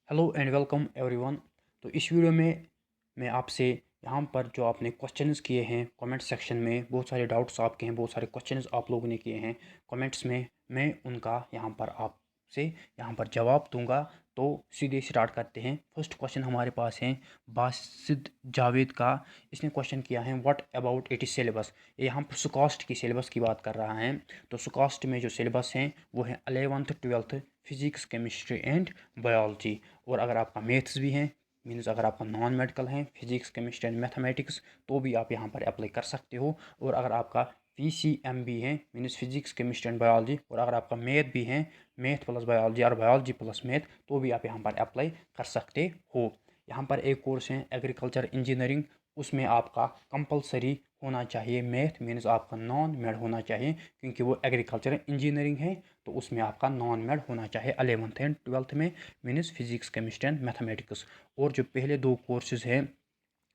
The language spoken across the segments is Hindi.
Hello and welcome everyone. तो इस वीडियो में मैं आपसे यहाँ पर जो आपने क्वेश्चंस किए हैं कमेंट सेक्शन में, बहुत सारे डाउट्स आपके हैं, बहुत सारे क्वेश्चंस आप लोगों ने किए हैं कमेंट्स में, मैं उनका यहाँ पर आपसे यहाँ पर जवाब दूंगा। तो सीधे स्टार्ट करते हैं। फर्स्ट क्वेश्चन हमारे पास है बासिद जावेद का। इसने क्वेश्चन किया है what about it is syllabus. ये यहाँ पर सुकास्ट की सिलेबस की बात कर रहा है। तो सुकास्ट में जो सिलेबस हैं वो है 11th 12th physics chemistry and biology. और अगर आपका मैथ्स भी है, मीन्स अगर आपका नॉन मेडिकल है फिजिक्स केमिस्ट्री एंड मैथमेटिक्स, तो भी आप यहाँ पर अप्लाई कर सकते हो। और अगर आपका PCM भी है, means physics chemistry and biology, और अगर आपका मैथ भी है, मैथ प्लस बायोलॉजी और बायोलॉजी प्लस मैथ, तो भी आप यहाँ पर अप्लाई कर सकते हो। यहाँ पर एक कोर्स है एग्रीकल्चर इंजीनियरिंग, उसमें आपका कंपलसरी होना चाहिए मैथ, मीन्स आपका नॉन मेड होना चाहिए, क्योंकि वो एग्रीकल्चर इंजीनियरिंग है। तो उसमें आपका नॉन मेड होना चाहिए 11th एंड 12th में, means physics chemistry and mathematics. और जो पहले दो कोर्सेज हैं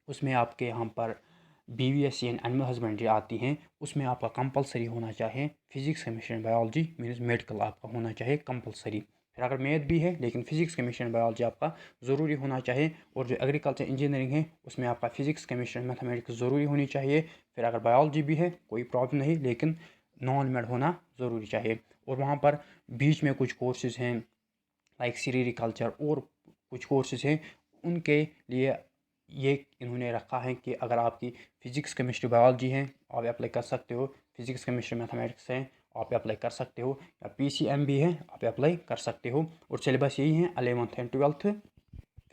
उसमें आपके यहाँ पर BVSC एंड एनिमल हस्बेंड्री आती हैं, उसमें आपका कंपलसरी होना चाहिए physics chemistry and biology, means medical आपका होना चाहिए कंपलसरी। फिर अगर मैथ भी है लेकिन फिजिक्स केमिस्ट्री एंड बायोलॉजी आपका ज़रूरी होना चाहिए। और जो एग्रीकल्चर इंजीनियरिंग है उसमें आपका फिजिक्स केमिस्ट्री एंड मैथमेटिक्स ज़रूरी होनी चाहिए। फिर अगर बायोलॉजी भी है कोई प्रॉब्लम नहीं, लेकिन नॉन मेड होना ज़रूरी चाहिए। और वहाँ पर बीच में कुछ कोर्सेज हैं लाइक सीरीकल्चर और कुछ कोर्सेज हैं, उनके लिए ये इन्होंने रखा है कि अगर आपकी फिजिक्स केमिस्ट्री बायोलॉजी है आप अप्लाई कर सकते हो, फिजिक्स केमिस्ट्री मैथमेटिक्स है आप अप्लाई कर सकते हो, या PCM भी है आप अप्लाई कर सकते हो। और सिलेबस यही है 11th and 12th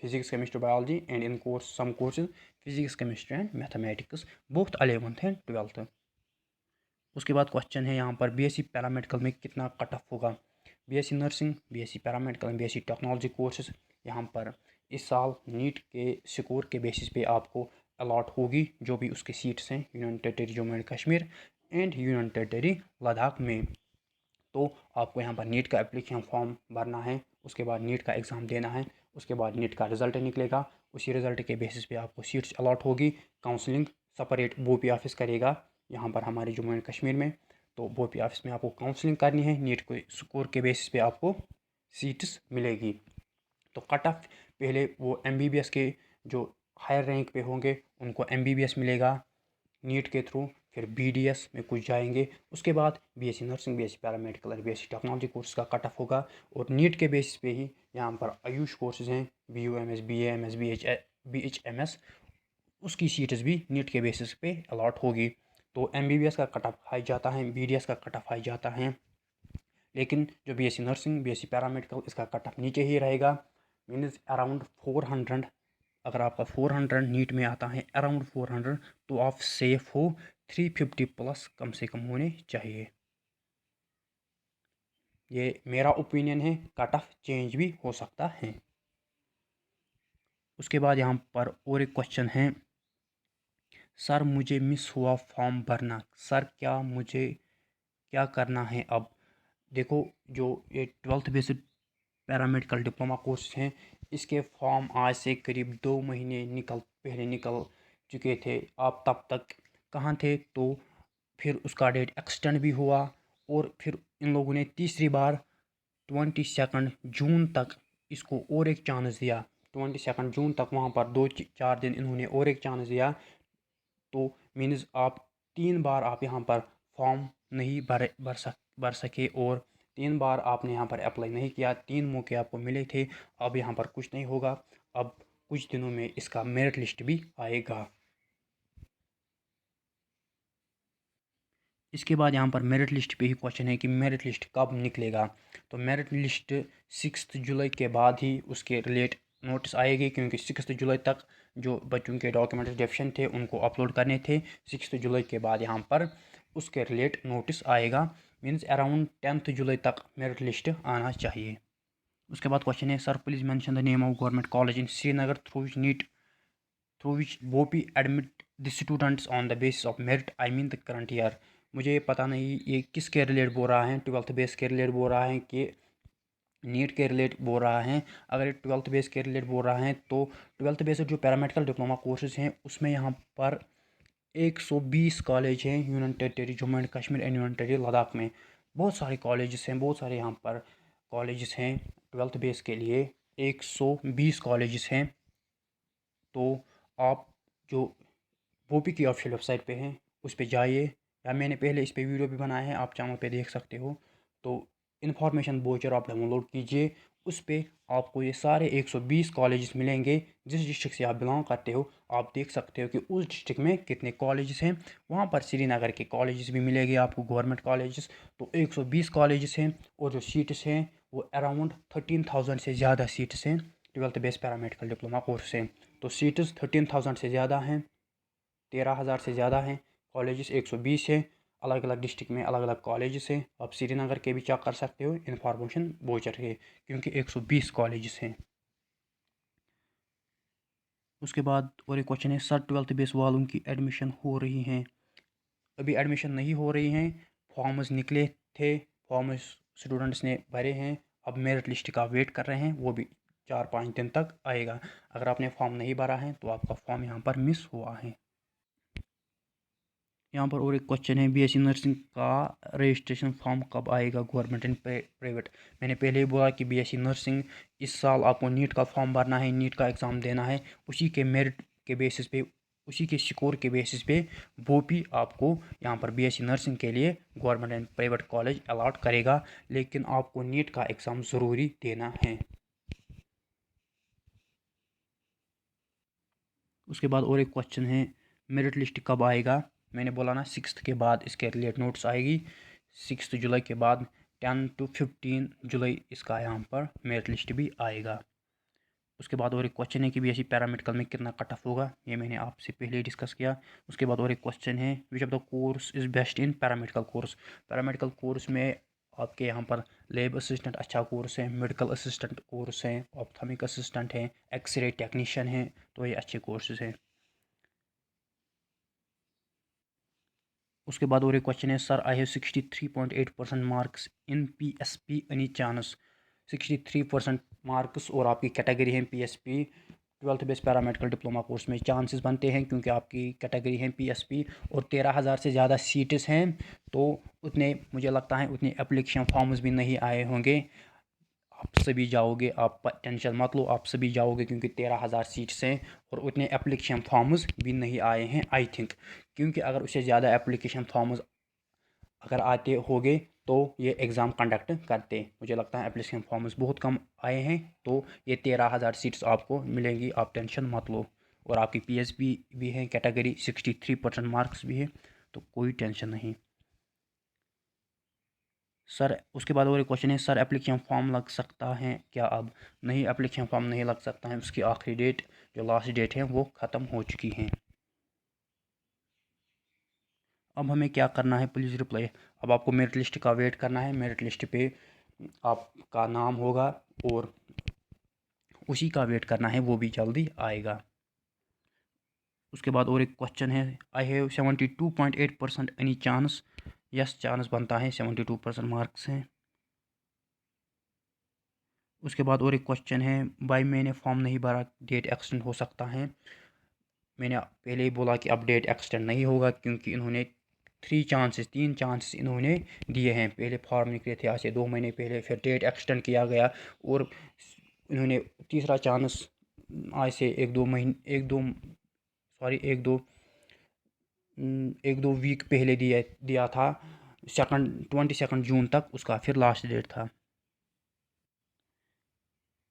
physics chemistry biology, and in course some courses physics chemistry and mathematics both 11th and 12th। उसके बाद क्वेश्चन है यहाँ पर BSc पैरामेडिकल में कितना कट ऑफ होगा। BSc nursing, BSc paramedical, BSc technology courses यहाँ पर इस साल नीट के स्कोर के बेसिस पे आपको अलॉट होगी, जो भी उसके सीट्स हैं union territory Jammu and Kashmir and union territory Ladakh में। तो आपको यहाँ पर नीट का एप्लीकेशन फॉर्म भरना है, उसके बाद नीट का एग्ज़ाम देना है, उसके बाद नीट का रिज़ल्ट निकलेगा, उसी रिज़ल्ट के बेसिस पे आपको सीट्स अलॉट होगी। काउंसलिंग सेपरेट BOP ऑफिस करेगा यहाँ पर हमारे जम्मू एंड कश्मीर में। तो BOP ऑफिस में आपको काउंसलिंग करनी है, नीट को स्कोर के बेसिस पे आपको सीट्स मिलेगी। तो कट ऑफ पहले वो MBBS के जो हायर रैंक पे होंगे उनको MBBS मिलेगा नीट के थ्रू, फिर BDS में कुछ जाएंगे, उसके बाद BSc नर्सिंग, BSc पैरामेडिकल और BSc टेक्नोलॉजी कोर्स का कट ऑफ होगा। और नीट के बेसिस पे ही यहाँ पर आयुष कोर्सेज हैं BUMS, BAMS, BHMS, उसकी सीट्स भी नीट के बेसिस पे अलॉट होगी। तो MBBS का कट ऑफ हाई जाता है, BDS का कट ऑफ हाई जाता है, लेकिन जो BSc नर्सिंग, BSc पैरामेडिकल, इसका कट ऑफ नीचे ही रहेगा, मीन्स अराउंड 400। अगर आपका 400 नीट में आता है अराउंड 400, तो आप सेफ हो। 350 प्लस कम से कम होने चाहिए। ये मेरा ओपिनियन है, कट ऑफ चेंज भी हो सकता है। उसके बाद यहाँ पर और एक क्वेश्चन है, सर मुझे मिस हुआ फॉर्म भरना, सर क्या मुझे क्या करना है अब। देखो, जो ये 12th based paramedical diploma course हैं, इसके फॉर्म आज से करीब 2 महीने पहले निकल चुके थे। आप तब तक कहाँ थे, तो फिर उसका डेट एक्सटेंड भी हुआ, और फिर इन लोगों ने तीसरी बार 22 जून तक इसको और एक चांस दिया। 22 जून तक वहाँ पर 2-4 दिन इन्होंने और एक चांस दिया। तो मीन्स आप 3 बार आप यहाँ पर फॉर्म नहीं भर सके, और 3 बार आपने यहाँ पर अप्लाई नहीं किया, 3 मौके आपको मिले थे। अब यहाँ पर कुछ नहीं होगा, अब कुछ दिनों में इसका मेरिट लिस्ट भी आएगा। इसके बाद यहाँ पर मेरिट लिस्ट पे ही क्वेश्चन है कि मेरिट लिस्ट कब निकलेगा। तो मेरिट लिस्ट 6 जुलाई के बाद ही उसके रिलेट नोटिस आएगी, क्योंकि 6 जुलाई तक जो बच्चों के डॉक्यूमेंट्स डेफिशिएंट थे उनको अपलोड करने थे। 6 जुलाई के बाद यहाँ पर उसके रिलेट नोटिस आएगा, मीन्स अराउंड 10th जुलाई तक मेरिट लिस्ट आना चाहिए। उसके बाद क्वेश्चन है, sir please mention the name of government college in Srinagar through which BOP admit the students on the basis of merit, I mean the current year. मुझे पता नहीं ये किसके रिलेट बोल रहा है, 12th बेस के रिलेट बोल रहा है कि नीट के रिलेट बोल रहा है। अगर ये 12th बेस के रिलेट बोल रहा है तो 12th बेस जो पैरामेडिकल डिप्लोमा कोर्सेज हैं उसमें यहाँ पर 120 कॉलेज हैं union territory Jammu and Kashmir and union territory Ladakh में। बहुत सारे कॉलेजेस हैं, बहुत सारे यहाँ पर कॉलेजेस हैं 12th बेस के लिए। 120 कॉलेजेस हैं। तो आप जो वोपी की ऑफिशियल वेबसाइट पे हैं उस पे जाइए, या मैंने पहले इस पे वीडियो भी बनाया है, आप चैनल पे देख सकते हो। तो इन्फॉर्मेशन वाउचर आप डाउनलोड कीजिए, उस पे आपको ये सारे 120 कॉलेजेस मिलेंगे। जिस डिस्ट्रिक्ट से आप बिलोंग करते हो आप देख सकते हो कि उस डिस्ट्रिक्ट में कितने कॉलेजेस हैं। वहाँ पर श्रीनगर के कॉलेजेस भी मिलेंगे आपको, गवर्नमेंट कॉलेजेस। तो 120 कॉलेजेस हैं, और जो सीट्स हैं वो अराउंड 13,000 से ज़्यादा सीट्स हैं। 12th base paramedical diploma course हैं, तो सीट्स 13,000 से ज़्यादा हैं, 13,000 से ज़्यादा हैं। कॉलेजेस 120 है, अलग अलग डिस्ट्रिक्ट में अलग अलग कॉलेजेस हैं। आप श्रीनगर के भी चेक कर सकते हो इन्फॉर्मेशन वोचर के, क्योंकि 120 कॉलेजेस हैं। उसके बाद और एक क्वेश्चन है, सर 12th बेस वालों की एडमिशन हो रही हैं? अभी एडमिशन नहीं हो रही हैं, फॉर्म्स निकले थे, फॉर्म्स स्टूडेंट्स ने भरे हैं, अब मेरिट लिस्ट का वेट कर रहे हैं, वो भी 4-5 दिन तक आएगा। अगर आपने फॉर्म नहीं भरा है तो आपका फॉर्म यहाँ पर मिस हुआ है। यहाँ पर और एक क्वेश्चन है, बीएससी नर्सिंग का रजिस्ट्रेशन फॉर्म कब आएगा, गवर्नमेंट एंड प्राइवेट? मैंने पहले ही बोला कि बीएससी नर्सिंग इस साल आपको नीट का फॉर्म भरना है, नीट का एग्ज़ाम देना है, उसी के मेरिट के बेसिस पे, उसी के स्कोर के बेसिस पे वो भी आपको यहाँ पर बीएससी नर्सिंग के लिए government and private college allot करेगा, लेकिन आपको नीट का एग्ज़ाम ज़रूरी देना है। उसके बाद और एक क्वेश्चन है, मेरिट लिस्ट कब आएगा? मैंने बोला ना 6 के बाद इसके रिलेटेड नोट्स आएगी, 6 जुलाई के बाद 10 to 15 जुलाई इसका यहाँ पर मेरिट लिस्ट भी आएगा। उसके बाद और एक क्वेश्चन है कि बीएससी पैरामेडिकल में कितना कट ऑफ होगा, ये मैंने आपसे पहले ही डिस्कस किया। उसके बाद और एक क्वेश्चन है, which of the course is best in paramedical course? Paramedical course में आपके यहाँ पर लैब असिस्टेंट अच्छा कोर्स है, मेडिकल असिस्टेंट कोर्स हैं, ऑप्थोमिक असिस्टेंट हैं, एक्सरे टेक्नीशियन हैं, तो ये अच्छे कोर्सेज हैं। उसके बाद और एक क्वेश्चन है, sir I have 63.8% marks in PSP, any chance? 63% marks और आपकी कैटेगरी है PSP, 12th base paramedical diploma course में चांसेस बनते हैं, क्योंकि आपकी कैटेगरी है पीएसपी और 13,000 से ज़्यादा सीट्स हैं। तो उतने मुझे लगता है उतने एप्लीकेशन फॉर्म्स भी नहीं आए होंगे। आप सभी जाओगे, आप टेंशन मत लो, आप सभी जाओगे, क्योंकि 13,000 सीट्स हैं और उतने एप्लीकेशन फॉर्म्स भी नहीं आए हैं आई थिंक। क्योंकि अगर उससे ज़्यादा एप्लीकेशन फॉर्म्स अगर आते होंगे तो ये एग्ज़ाम कंडक्ट करते। मुझे लगता है एप्लीकेशन फॉर्म्स बहुत कम आए हैं, तो ये 13,000 सीट्स आपको मिलेंगी, आप टेंशन मत लो। और आपकी पीएसपी भी है कैटेगरी, 63% मार्क्स भी है, तो कोई टेंशन नहीं। सर उसके बाद और एक क्वेश्चन है, सर एप्लीकेशन फॉर्म लग सकता है क्या अब? नहीं, एप्लीकेशन फॉर्म नहीं लग सकता है, उसकी आखिरी डेट जो लास्ट डेट है वो ख़त्म हो चुकी है। अब हमें क्या करना है, प्लीज़ रिप्लाई। अब आपको मेरिट लिस्ट का वेट करना है, मेरिट लिस्ट पे आपका नाम होगा और उसी का वेट करना है, वो भी जल्दी आएगा। उसके बाद और एक क्वेश्चन है, I have 72.8% any chance? Yes, chance बनता है, 72% मार्क्स हैं। उसके बाद और एक क्वेश्चन है, भाई मैंने फॉर्म नहीं भरा, डेट एक्सटेंड हो सकता है? मैंने पहले ही बोला कि अब डेट एक्सटेंड नहीं होगा, क्योंकि इन्होंने 3 चांसेस इन्होंने दिए हैं। पहले फॉर्म निकले थे आज से 2 महीने पहले, फिर डेट एक्सटेंड किया गया, और इन्होंने तीसरा चांस आज से 1-2 महीने, 1-2 सॉरी 1-2 वीक पहले दिया था, 22 जून तक उसका फिर लास्ट डेट था।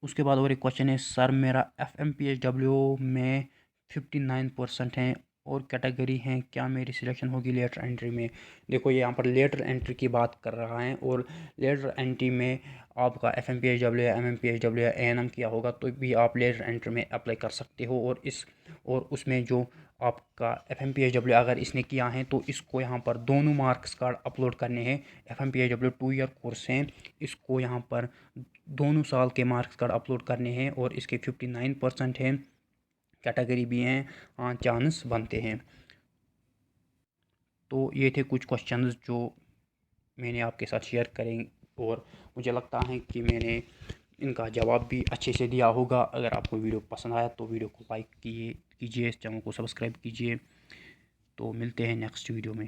उसके बाद और एक क्वेश्चन है, सर मेरा FMPHW में 59% है और कैटेगरी हैं, क्या मेरी सिलेक्शन होगी लेटर एंट्री में? देखो ये यहाँ पर लेटर एंट्री की बात कर रहा है, और लेटर एंट्री में आपका FMPHW या MMPHW या ANM किया होगा तो भी आप लेटर एंट्री में अप्लाई कर सकते हो। और उसमें जो आपका FMPHW अगर इसने किया है तो इसको यहाँ पर दोनों मार्क्स कार्ड अपलोड करने हैं। FMPHW 2 ईयर कोर्स हैं, इसको यहाँ पर दोनों साल के मार्क्स कार्ड अपलोड करने हैं, और इसके 59% हैं, कैटेगरी भी हैं, चांस बनते हैं। तो ये थे कुछ क्वेश्चंस जो मैंने आपके साथ शेयर करें, और मुझे लगता है कि मैंने इनका जवाब भी अच्छे से दिया होगा। अगर आपको वीडियो पसंद आया तो वीडियो को लाइक कीजिए, चैनल को सब्सक्राइब कीजिए। तो मिलते हैं नेक्स्ट वीडियो में।